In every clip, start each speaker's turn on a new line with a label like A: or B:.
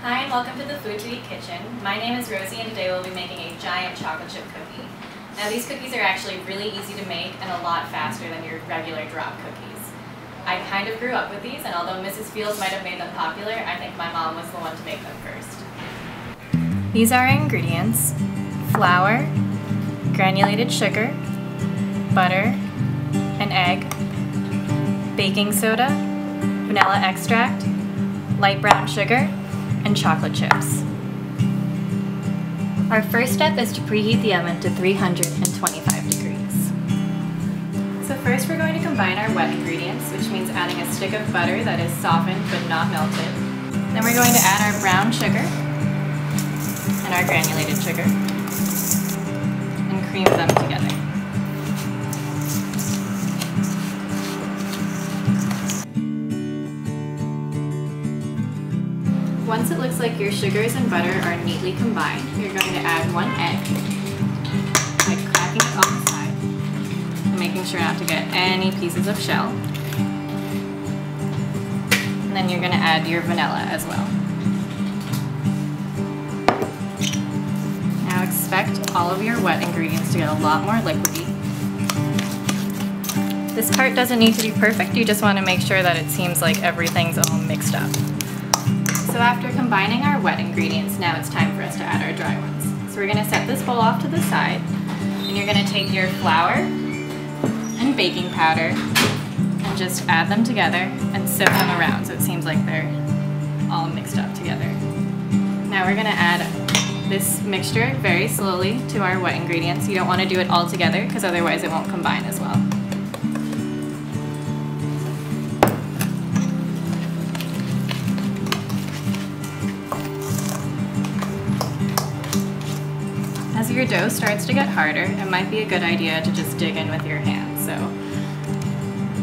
A: Hi and welcome to the Food to Eat kitchen. My name is Rosie and today we'll be making a giant chocolate chip cookie. Now these cookies are actually really easy to make and a lot faster than your regular drop cookies. I kind of grew up with these, and although Mrs. Fields might have made them popular, I think my mom was the one to make them first. These are our ingredients: flour, granulated sugar, butter, an egg, baking soda, vanilla extract, light brown sugar, and chocolate chips. Our first step is to preheat the oven to 325 degrees. So first we're going to combine our wet ingredients, which means adding a stick of butter that is softened but not melted. Then we're going to add our brown sugar and our granulated sugar and cream them together. Once it looks like your sugars and butter are neatly combined, you're going to add one egg by cracking it on the side and making sure not to get any pieces of shell. And then you're going to add your vanilla as well. Now expect all of your wet ingredients to get a lot more liquidy. This part doesn't need to be perfect, you just want to make sure that it seems like everything's all mixed up. So after combining our wet ingredients, now it's time for us to add our dry ones. So we're going to set this bowl off to the side, and you're going to take your flour and baking powder and just add them together and sift them around so it seems like they're all mixed up together. Now we're going to add this mixture very slowly to our wet ingredients. You don't want to do it all together because otherwise it won't combine as well. As your dough starts to get harder, it might be a good idea to just dig in with your hands. So,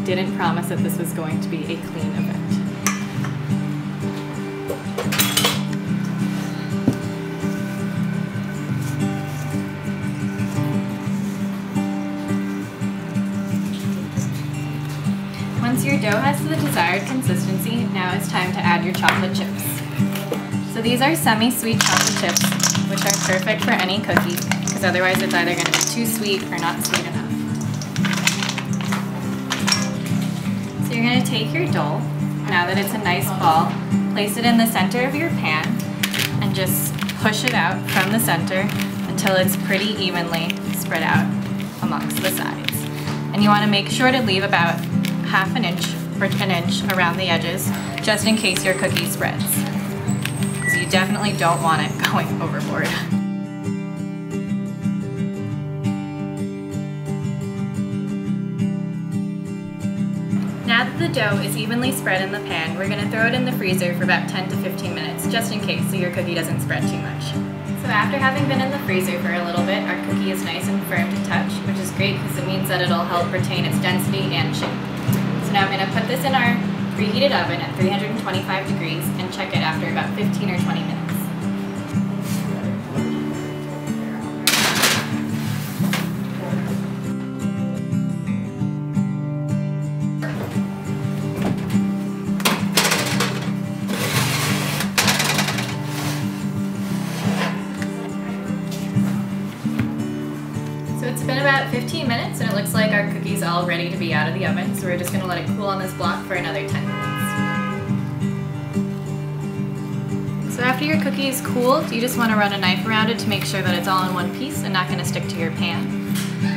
A: didn't promise that this was going to be a clean event. Once your dough has the desired consistency, now it's time to add your chocolate chips. So these are semi-sweet chocolate chips, which are perfect for any cookie, because otherwise it's either going to be too sweet or not sweet enough. So you're going to take your dough, now that it's a nice ball, place it in the center of your pan, and just push it out from the center until it's pretty evenly spread out amongst the sides. And you want to make sure to leave about half an inch or an inch around the edges, just in case your cookie spreads. You definitely don't want it going overboard. Now that the dough is evenly spread in the pan, we're going to throw it in the freezer for about 10 to 15 minutes, just in case, so your cookie doesn't spread too much. So after having been in the freezer for a little bit, our cookie is nice and firm to touch, which is great because it means that it'll help retain its density and shape. So now I'm going to put this in our preheated oven at 325 degrees and check it after about 15 or 20 minutes. So it's been about 15 minutes and it looks like our cookie's all ready to be out of the oven, so we're just going to let it cool on this block for another 10 minutes. So after your cookie is cooled, you just want to run a knife around it to make sure that it's all in one piece and not going to stick to your pan.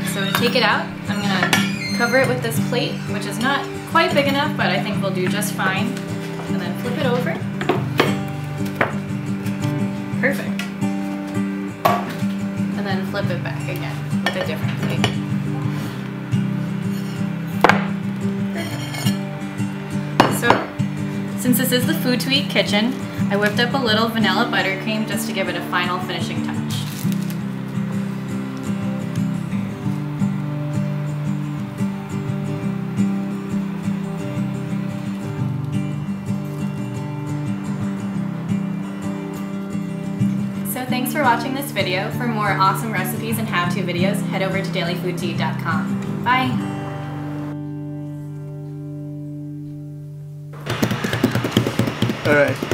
A: So to take it out, I'm going to cover it with this plate, which is not quite big enough, but I think will do just fine. And then flip it over. Perfect. And then flip it back again with a different plate. So, since this is the Food to Eat kitchen, I whipped up a little vanilla buttercream just to give it a final finishing touch. So thanks for watching this video. For more awesome recipes and how-to videos, head over to dailyfoodtoeat.com. Bye!
B: All right.